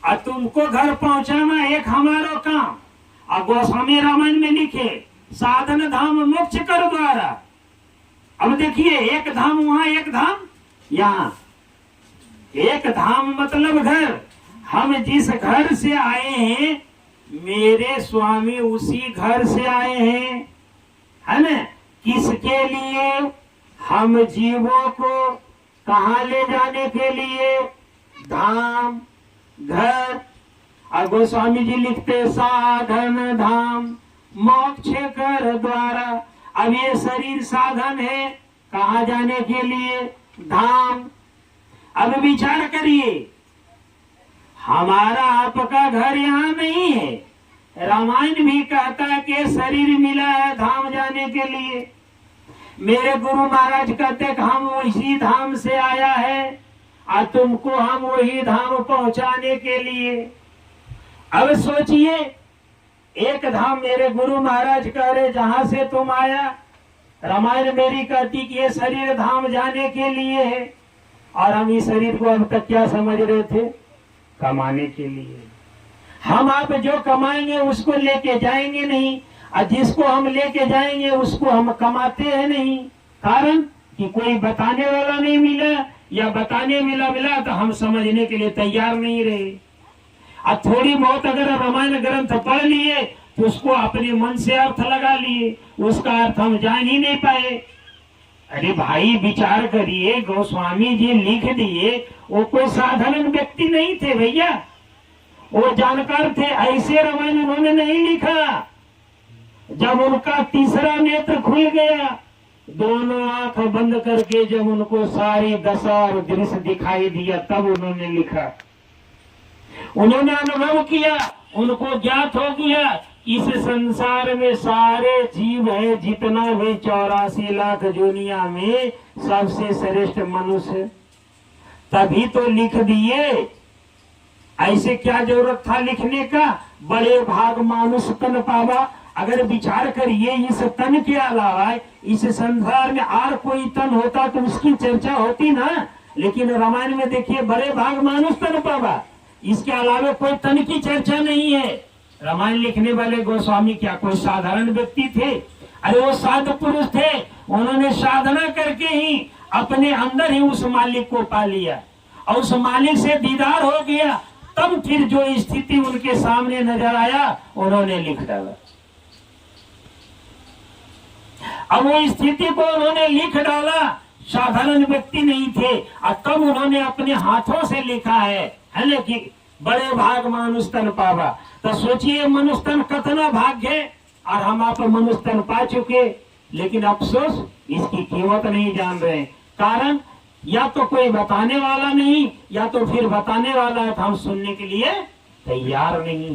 और तुमको घर पहुंचाना एक हमारा काम। और गोस्वामी रामायण में लिखे साधन धाम मोक्ष कर द्वारा। अब देखिए, एक धाम वहां, एक धाम यहाँ। एक धाम मतलब घर। हम जिस घर से आए हैं, मेरे स्वामी उसी घर से आए हैं, है ना। किसके लिए? हम जीवों को कहाँ ले जाने के लिए? धाम, घर। और गोस्वामी जी लिखते साधन धाम मोक्ष कर द्वारा। अब ये शरीर साधन है, कहाँ जाने के लिए? धाम। अब विचार करिए, हमारा आपका घर यहाँ नहीं है। रामायण भी कहता है कि शरीर मिला है धाम जाने के लिए। मेरे गुरु महाराज कहते हैं हम वही धाम से आया है और तुमको हम वही धाम पहुंचाने के लिए। अब सोचिए, एक धाम मेरे गुरु महाराज कह रहे जहां से तुम आया। रामायण मेरी कहती कि ये शरीर धाम जाने के लिए है, और हम इस शरीर को अब तक क्या समझ रहे थे? कमाने के लिए। हम आप जो कमाएंगे उसको लेके जाएंगे नहीं, और जिसको हम लेके जाएंगे उसको हम कमाते हैं नहीं। कारण कि कोई बताने वाला नहीं मिला, या बताने मिला तो हम समझने के लिए तैयार नहीं रहे। और थोड़ी बहुत अगर रामायण ग्रंथ पढ़ लिए तो उसको अपने मन से अर्थ लगा लिए, उसका अर्थ हम जान ही नहीं पाए। अरे भाई विचार करिए, गोस्वामी जी लिख दिए, वो कोई साधारण व्यक्ति नहीं थे भैया, वो जानकार थे। ऐसे रामायण उन्होंने नहीं लिखा। जब उनका तीसरा नेत्र खुल गया, दोनों आंख बंद करके जब उनको सारी दशा और दृश्य दिखाई दिया, तब उन्होंने लिखा। उन्होंने अनुभव किया, उनको ज्ञात हो गया इस संसार में सारे जीव है, जितना भी 84 लाख दुनिया में सबसे श्रेष्ठ मनुष्य। तभी तो लिख दिए। ऐसे क्या जरूरत था लिखने का? बड़े भाग मानुष तन पावा। अगर विचार करिए, इस तन के अलावा इस संसार में और कोई तन होता तो उसकी चर्चा होती ना। लेकिन रामायण में देखिए, बड़े भाग मानुष तन पावा, इसके अलावा कोई तन की चर्चा नहीं है। रामायण लिखने वाले गोस्वामी क्या कोई साधारण व्यक्ति थे? अरे वो साधु पुरुष थे। उन्होंने साधना करके ही अपने अंदर ही उस मालिक को पा लिया, और उस मालिक से दीदार हो गया। तब फिर जो स्थिति उनके सामने नजर आया, उन्होंने लिख डाला। अब वो स्थिति को उन्होंने लिख डाला, साधारण व्यक्ति नहीं थे, और तब उन्होंने अपने हाथों से लिखा है ना कि बड़े भाग मनुष्य तन पावा। तो सोचिए, मनुष्य तन कितना भाग्य है, और हम आप मनुष्य तन पा चुके, लेकिन अफसोस इसकी कीमत नहीं जान रहे। कारण या तो कोई बताने वाला नहीं, या तो फिर बताने वाला है तो हम सुनने के लिए तैयार नहीं।